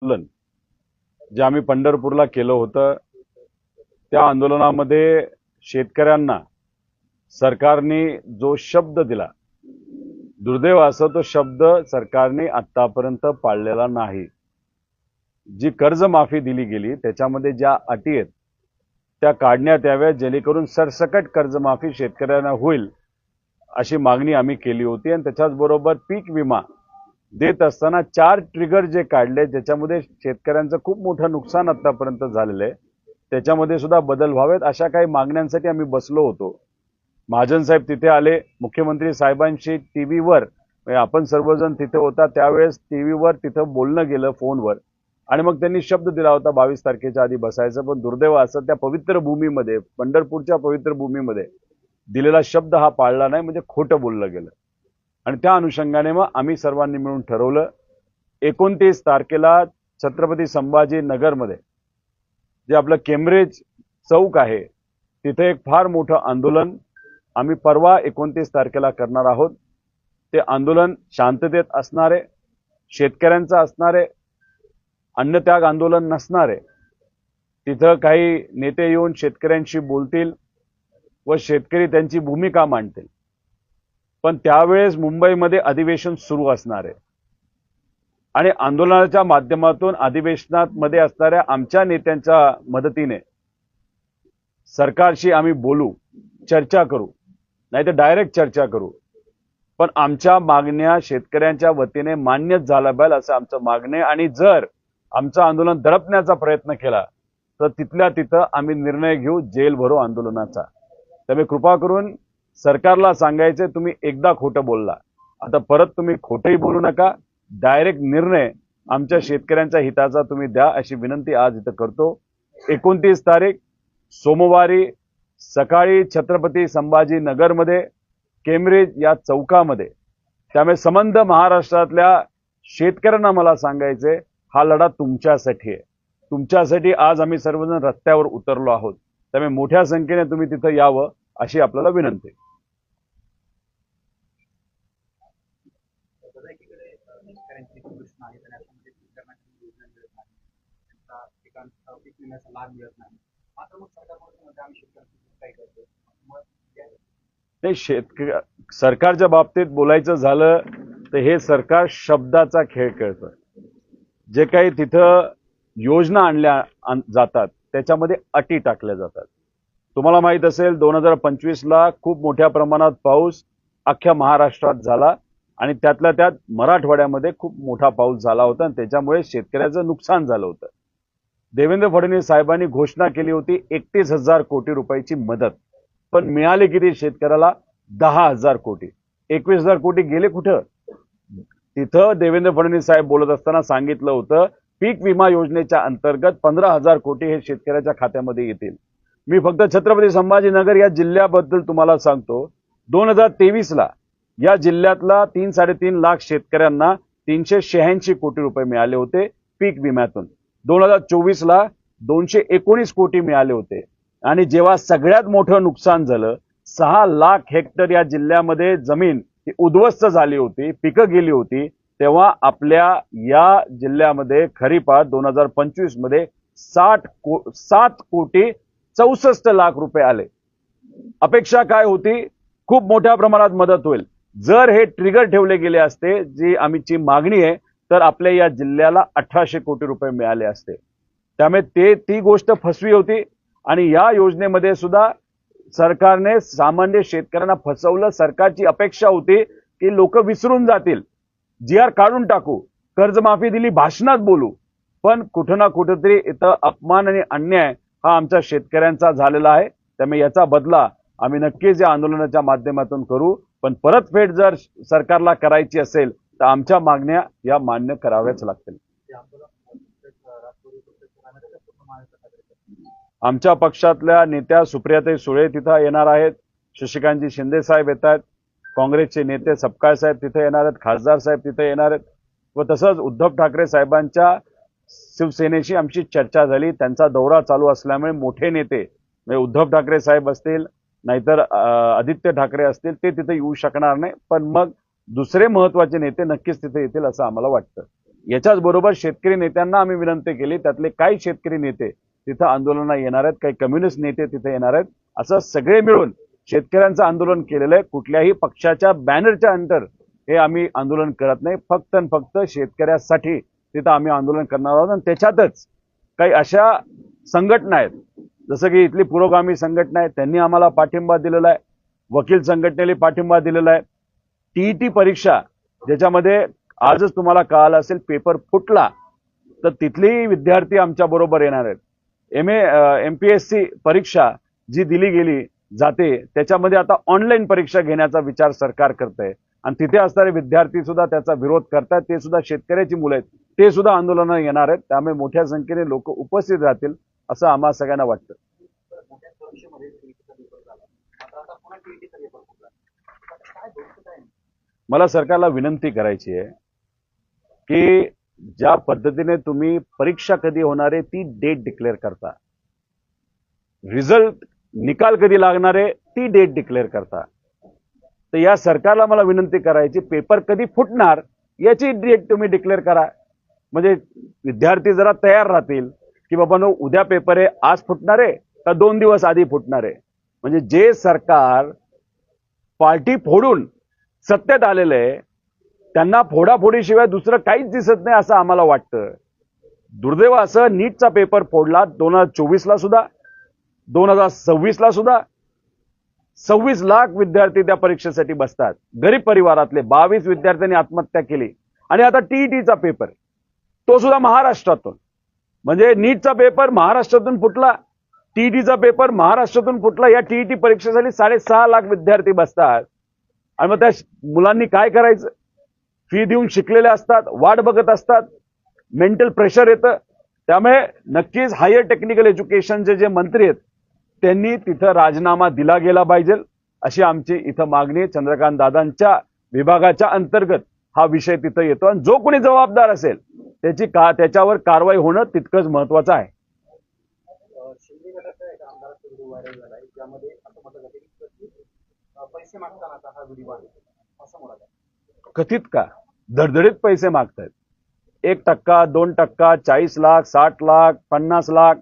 आंदोलन जे आम्ही पंढरपूरला केलं होतं त्या आंदोलनामध्ये शेतकऱ्यांना सरकारने जो शब्द दिला, दुर्दैव असं तो शब्द सरकारने आतापर्यंत पाळलेला नाही। जी कर्जमाफी दिली गेली त्याच्यामध्ये ज्या अटी आहेत त्या काढण्यात याव्यात, जेणेकरून सरसकट कर्जमाफी शेतकऱ्यांना होईल अशी मागणी आम्ही केली होती। आणि त्याच्याच बरोबर पीक विमा देत असताना 4 ट्रिगर जे काढले ज्याच्यामध्ये शेतकऱ्यांचं खूप मोठं नुकसान आतापर्यंत झालेलं आहे, त्याच्यामध्ये सुद्धा बदल व्हावेत अशा काही मागण्यांसाठी आम्ही बसलो होतो। महाजन साहेब तिथे आले, मुख्यमंत्री साहेबांशी टीव्हीवर, आपण सर्वजण तिथे होता त्यावेळेस टीव्हीवर तिथं बोलणं गेलं फोनवर, आणि मग त्यांनी शब्द दिला होता 22 तारखेच्या आधी बसायचं। पण दुर्दैव असं त्या पवित्र भूमीमध्ये, पंढरपूरच्या पवित्र भूमीमध्ये दिलेला शब्द हा पाळला नाही, म्हणजे खोटं बोललं गेलं। आणि त्या अनुषंगाने मग आम्ही सर्वांनी मिळून ठरवलं 29 तारखेला छत्रपती संभाजी नगरमध्ये जे आपलं केम्ब्रिज चौक आहे तिथे एक फार मोठं आंदोलन आम्ही परवा 29 तारखेला करणार आहोत। ते आंदोलन शांततेत असणारे, शेतकऱ्यांचं असणारे, अन्नत्याग आंदोलन नसणारे। तिथं काही नेते येऊन शेतकऱ्यांशी बोलतील व शेतकरी त्यांची भूमिका मांडतील, पण त्यावेळेस मुंबईमध्ये अधिवेशन सुरू असणार आहे आणि आंदोलनाच्या माध्यमातून अधिवेशनामध्ये असणाऱ्या आमच्या नेत्यांच्या मदतीने सरकारशी आम्ही बोलू, चर्चा करू, नाही तर डायरेक्ट चर्चा करू, पण आमच्या मागण्या शेतकऱ्यांच्या वतीने मान्यच झाल्या पाहिजे असं आमचं मागणं आहे। आणि जर आमचं आंदोलन दडपण्याचा प्रयत्न केला तर तिथल्या तिथं आम्ही निर्णय घेऊ जेल भरो आंदोलनाचा। त्यामुळे कृपा करून सरकारला सांगायचे, तुम्ही एकदा खोटं बोलला, आता परत तुम्ही खोटंही बोलू नका, डायरेक्ट निर्णय आमच्या शेतकऱ्यांच्या हिताचा तुम्ही द्या अशी विनंती आज इथं करतो। 29 तारीख सोमवारी सकाळी छत्रपती संभाजी नगरमध्ये केम्ब्रिज या चौकामध्ये। त्यामुळे संबंध महाराष्ट्रातल्या शेतकऱ्यांना मला सांगायचे, हा लढा तुमच्यासाठी आहे, तुमच्यासाठी आज आम्ही सर्वजण रस्त्यावर उतरलो आहोत। त्यामुळे मोठ्या संख्येने तुम्ही तिथं यावं अशी आपल्याला विनंती आहे। नाही, सरकारच्या बाबतीत बोलायचं झालं तर हे सरकार शब्दाचा खेळ खेळतं। जे काही तिथं योजना आणल्या जातात त्याच्यामध्ये अटी टाकल्या जातात। तुम्हाला माहित असेल 2025 ला खूप मोठ्या प्रमाणात पाऊस अख्ख्या महाराष्ट्रात झाला आणि त्यातल्या त्यात मराठवाड्यामध्ये खूप मोठा पाऊस झाला होता आणि त्याच्यामुळे शेतकऱ्याचं नुकसान झालं होतं। देवेंद्र फडणवीस साहेबांनी घोषणा केली होती 31,000 कोटी रुपयाची मदत, पण मिळाले किती शेतकऱ्याला? 10,000 कोटी। 21,000 कोटी गेले कुठं? तिथं देवेंद्र फडणवीस साहेब बोलत असताना सांगितलं होतं पीक विमा योजनेच्या अंतर्गत 15,000 कोटी हे शेतकऱ्याच्या खात्यामध्ये येतील। मी फक्त छत्रपती संभाजीनगर या जिल्ह्याबद्दल तुम्हाला सांगतो, 2023 ला या जिल्ह्यातला 3-3.5 लाख शेतकऱ्यांना 386 कोटी रुपये मिळाले होते पीक विम्यातून। 2024 ला 219 कोटी मिळाले होते। आणि जेव्हा सगळ्यात मोठं नुकसान झालं, 6 लाख हेक्टर या जिल्ह्यामध्ये जमीन ही उद्ध्वस्त झाली होती, पिकं गेली होती, तेव्हा आपल्या या जिल्ह्यामध्ये खरीपात 2025 मध्ये 7 कोटी 64 लाख रुपये आले। अपेक्षा काय होती? खूप मोठ्या प्रमाणात मदत होईल। जर हे ट्रिगर ठेवले गेले असते, जी आमची मागणी आहे, तर आपल्या या जिल्ह्याला 1800 कोटी रुपये मिळाले असते। त्यामुळे ती गोष्ट फसवी होती आणि या योजनेमध्ये सुद्धा सरकारने सामान्य शेतकऱ्यांना फसवलं। सरकारची अपेक्षा होती की लोक विसरून जातील, जीआर काढून टाकू, कर्जमाफी दिली, भाषणात बोलू, पण कुठं ना कुठेतरी इथं अपमान आणि अन्याय हा आमच्या शेतकऱ्यांचा झालेला आहे। त्यामुळे याचा बदला आम्ही नक्कीच या आंदोलनाच्या माध्यमातून करू, पण परतफेड जर सरकारला करायची असेल तर आमच्या मागण्या या मान्य कराव्याच लागतील। आमच्या पक्षातल्या नेत्या सुप्रियाताई सुळे तिथं येणार आहेत, शशिकांतजी शिंदे साहेब येत आहेत, काँग्रेसचे नेते सपकाळ साहेब तिथे येणार आहेत, खासदार साहेब तिथे येणार आहेत, व तसंच उद्धव ठाकरे साहेबांच्या शिवसेनेशी आमची चर्चा झाली। त्यांचा दौरा चालू असल्यामुळे मोठे नेते म्हणजे उद्धव ठाकरे साहेब असतील, नाहीतर आदित्य ठाकरे असतील, ते तिथे येऊ शकणार नाही, पण मग दुसरे महत्वाचे नेते नक्कीच तिथे येतील असं आम्हाला वाटतं। याच्याच बरोबर शेतकरी नेत्यांना आम्ही विनंती केली, त्यातले काही शेतकरी नेते तिथं आंदोलनाला येणार आहेत, काही कम्युनिस्ट नेते तिथे येणार आहेत, असं सगळे मिळून शेतकऱ्यांचं आंदोलन केलेलं आहे. कुठल्याही पक्षाच्या बॅनरच्या अंतर हे आम्ही आंदोलन करत नाही, फक्त आणि फक्त शेतकऱ्यासाठी तिथं आम्ही आंदोलन करणार आहोत. आणि त्याच्यातच काही अशा संघटना आहेत, जसं की इथली पुरोगामी संघटना आहे, त्यांनी आम्हाला पाठिंबा दिलेला आहे, वकील संघटनेला पाठिंबा दिलेला आहे. टीईटी परीक्षा ज्याच्यामध्ये आजच तुम्हाला कळालं असेल पेपर फुटला, तर तिथली विद्यार्थी आमच्या बरोबर येणार आहेत. MPSC परीक्षा जी दिली गेली जाते त्याच्यामध्ये आता ऑनलाईन परीक्षा घेण्याचा विचार सरकार करतंय आणि तिथे असणारे विद्यार्थी सुद्धा त्याचा विरोध करतात. ते सुद्धा शेतकऱ्याची मुलं आहेत, ते सुद्धा आंदोलनाला येणार आहेत. त्यामुळे मोठ्या संख्येने लोक उपस्थित राहतील असं आम्हा सगळ्यांना वाटतं. मला सरकारला विनंती करायची आहे की ज्या पद्धतीने तुम्ही परीक्षा कधी होणार आहे ती डेट डिक्लेअर करता, रिझल्ट निकाल कधी लागणार आहे ती डेट डिक्लेअर करता, तर या सरकारला मला विनंती करायची पेपर कधी फुटणार याची डेट तुम्ही डिक्लेअर करा. म्हणजे विद्यार्थी जरा तयार राहतील की बाबा उद्या पेपर आहे, आज फुटणार आहे का 2 दिवस आधी फुटणार आहे. म्हणजे जे सरकार पार्टी फोडून सत्तेत आलेलं आहे त्यांना फोडाफोडीशिवाय दुसरं काहीच दिसत नाही असं आम्हाला वाटतं. दुर्दैव असं नीटचा पेपर फोडला 2024ला सुद्धा, 2026ला सुद्धा 26 लाख विद्यार्थी त्या परीक्षेसाठी बसतात. गरीब परिवारातले 22 विद्यार्थ्यांनी आत्महत्या केली. आणि आता टीईटीचा पेपर तो सुद्धा महाराष्ट्रातून, म्हणजे नीटचा पेपर महाराष्ट्रातून फुटला, टीईटीचा पेपर महाराष्ट्रातून फुटला. या टीईटी परीक्षेसाठी 6.5 लाख विद्यार्थी बसतात. आणि मग त्या मुलांनी काय करायचं? फी देऊन शिकलेले असतात, वाट बघत असतात, मेंटल प्रेशर येतं. त्यामुळे नक्कीच हायर टेक्निकल एज्युकेशनचे जे मंत्री आहेत त्यांनी तिथं राजीनामा दिला गेला पाहिजे अशी आमची इथं मागणी आहे. चंद्रकांत दादांच्या विभागाच्या अंतर्गत हा विषय तिथं येतो आणि जो कोणी जबाबदार असेल त्याच्यावर कारवाई होणं तितकंच महत्वाचं आहे. पैसे मागताना हा व्हिडिओ असं म्हणाला, कथित का धडधडीत पैसे मागतायत. 1%, 2%, 40 लाख, 60 लाख, 50 लाख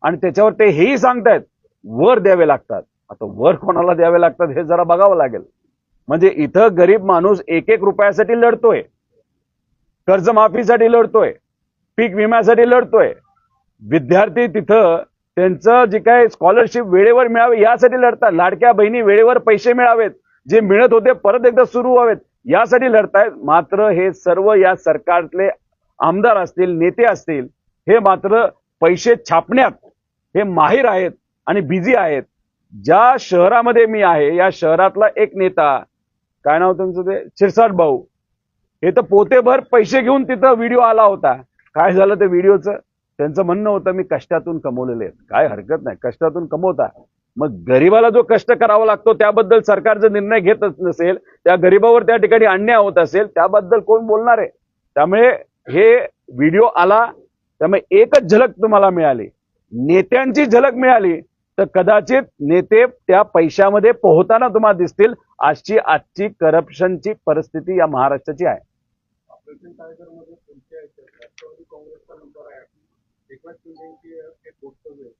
आणि त्याच्यावर ते हेही सांगतायत वर द्यावे लागतात. आता वर कोणाला द्यावे लागतात हे जरा बघावं लागेल. म्हणजे इथं गरीब माणूस 1-1 रुपयासाठी लढतोय, कर्जमाफीसाठी लढतोय, पीक विम्यासाठी लढतोय. विद्यार्थी तिथं त्यांचं जे काय स्कॉलरशिप वेळेवर मिळावे यासाठी लढतात. लाडक्या बहिणी वेळेवर पैसे मिळावेत, जे मिळत होते परत एकदा सुरू व्हावेत यासाठी लढतायत. मात्र हे सर्व या सरकारतले आमदार असतील, नेते असतील, हे मात्र पैसे छापण्यात हे माहीर आहेत आणि बिझी आहेत. ज्या शहरामध्ये मी आहे या शहरातला एक नेता, काय नाव त्यांचं ते, शिरसाट भाऊ, हे तर पोतेभर पैसे घेऊन तिथं व्हिडिओ आला होता. काय झालं ते व्हिडिओचं? त्यांचं म्हणणं होतं मी कष्टातून कमवलेले आहेत. काय हरकत नाही, कष्टातून कमवता. मग गरीबाला जो कष्ट करावा लागतो त्याबद्दल सरकार जर निर्णय घेतच नसेल, त्या गरीबावर त्या ठिकाणी अन्याय होत असेल, त्याबद्दल कोण बोलणार आहे? त्यामुळे हे व्हिडिओ आला, त्यामुळे एकच झलक तुम्हाला मिळाली, नेत्यांची झलक मिळाली, तर कदाचित नेते त्या पैशामध्ये पोहताना तुम्हाला दिसतील. आजची करप्शनची परिस्थिती या महाराष्ट्राची आहे. ऑपरेशन टायगर मध्ये तुमच्या राष्ट्रवादी काँग्रेसचा नंबर आहे, एकनाथ शिंदेची एक वक्तव्य आहे.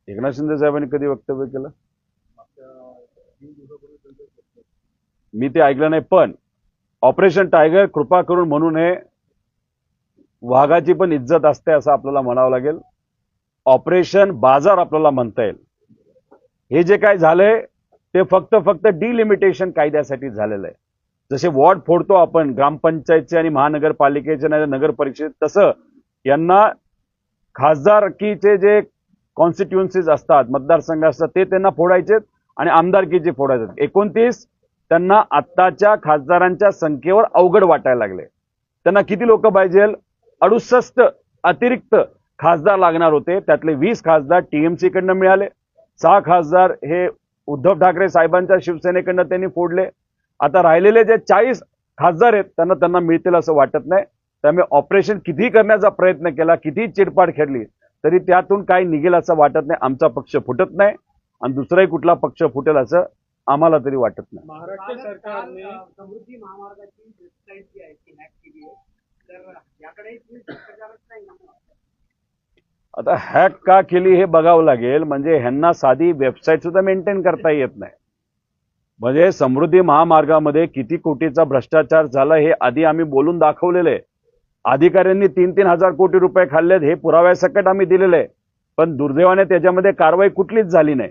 एकनाथ शिंदे साहेबांनी कधी वक्तव्य केलं? मी ते ऐकलं नाही. पण ऑपरेशन टायगर कृपा करून म्हणू नये, वाघाची पण इज्जत असते असं आपल्याला म्हणावं लागेल. ऑपरेशन बाजार आपल्याला म्हणता येईल. हे जे काय झालंय ते फक्त डिलिमिटेशन कायद्यासाठी झालेलं आहे. जसे वॉर्ड फोडतो आपण ग्रामपंचायतचे आणि महानगरपालिकेचे नाही नगर परिषद, तसं यांना खासदारकीचे जे कॉन्स्टिट्युएन्सीज असतात, मतदारसंघ असतात, ते त्यांना फोडायचे आणि आमदारकीचे फोडायचे. 29 त्यांना आत्ताच्या खासदारांच्या संख्येवर अवघड वाटायला लागले. त्यांना किती लोक पाहिजे? 68 अतिरिक्त खासदार लागणार होते. त्यातले 20 खासदार टीएमसी कडनं मिळाले, 6 खासदार हे उद्धव ठाकरे साहेबांच्या शिवसेनेकडनं त्यांनी फोडले. आता राहिलेले जे 40 खासदार आहेत त्यांना मिळतील असं वाटत नाही. त्यामुळे ऑपरेशन किती करण्याचा प्रयत्न केला, किती चिरपाड खेळली, तरी त्यातून काही निघेल असं वाटत नाही. आमचा पक्ष फुटत नाही आणि दुसराही कुठला पक्ष फुटेल असं आम्हाला तरी वाटत नाही. महाराष्ट्र सरकारने समृद्धी महामार्गाची वेबसाईट जी आहे ती हॅक केली आहे, तर याकडे भ्रष्टाचारच नाही ना. आता हॅक का केली हे बघावं लागेल. म्हणजे ह्यांना साधी वेबसाईट सुद्धा मेंटेन करता येत नाही. म्हणजे समृद्धी महामार्गामध्ये किती कोटीचा भ्रष्टाचार झाला हे आधी आम्ही बोलून दाखवलेलं आहे. अधिकाऱ्यांनी 3-3 हजार कोटी रुपये खाल्लेत हे पुराव्यासकट आम्ही दिलेलं आहे. पण दुर्दैवाने त्याच्यामध्ये कारवाई कुठलीच झाली नाही.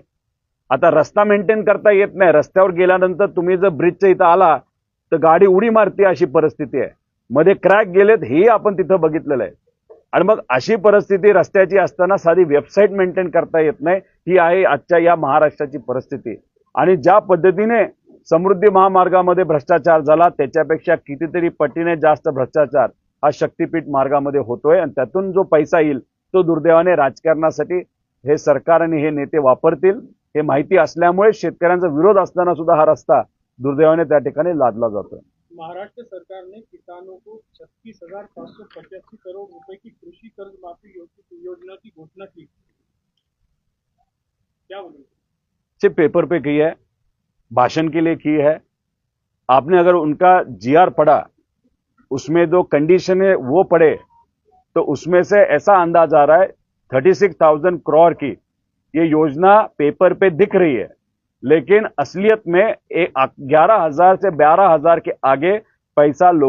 आता रस्ता मेंटेन करता येत नाही. रस्त्यावर गेल्यानंतर तुम्ही जर ब्रिजच्या इथं आला तर गाडी उडी मारते अशी परिस्थिती आहे. मध्ये क्रॅक गेलेत हेही आपण तिथं बघितलेलं आहे. आणि मग अशी परिस्थिती रस्त्याची असताना साधी वेबसाईट मेंटेन करता येत नाही. ही आहे आजच्या या महाराष्ट्राची परिस्थिती. आणि ज्या पद्धतीने समृद्धी महामार्गामध्ये भ्रष्टाचार झाला त्याच्यापेक्षा कितीतरी पटीने जास्त भ्रष्टाचार हा शक्तीपीठ मार्गामध्ये होतोय. आणि त्यातून जो पैसा येईल तो दुर्दैवाने राजकारणासाठी हे सरकार आणि हे नेते वापरतील हे माहिती असल्यामुळे शेतकऱ्यांचा विरोध असताना सुद्धा हा रस्ता दुर्दैवाने त्या ठिकाणी लादला जातोय. महाराष्ट्र सरकार ने किसानों को 36,585 करोड़ रुपए की कृषि कर्ज माफी योजना की घोषणा की, क्या बोलेंगे? सिर्फ पेपर पे की है, भाषण के लिए की है. आपने अगर उनका जीआर पढ़ा उसमें जो कंडीशन है वो पढ़े तो उसमें से ऐसा अंदाज आ रहा है 36,000 करोड़ की ये योजना पेपर पे दिख रही है, लेकिन असलियत में 11,000 से 12,000 के आगे पैसा लोग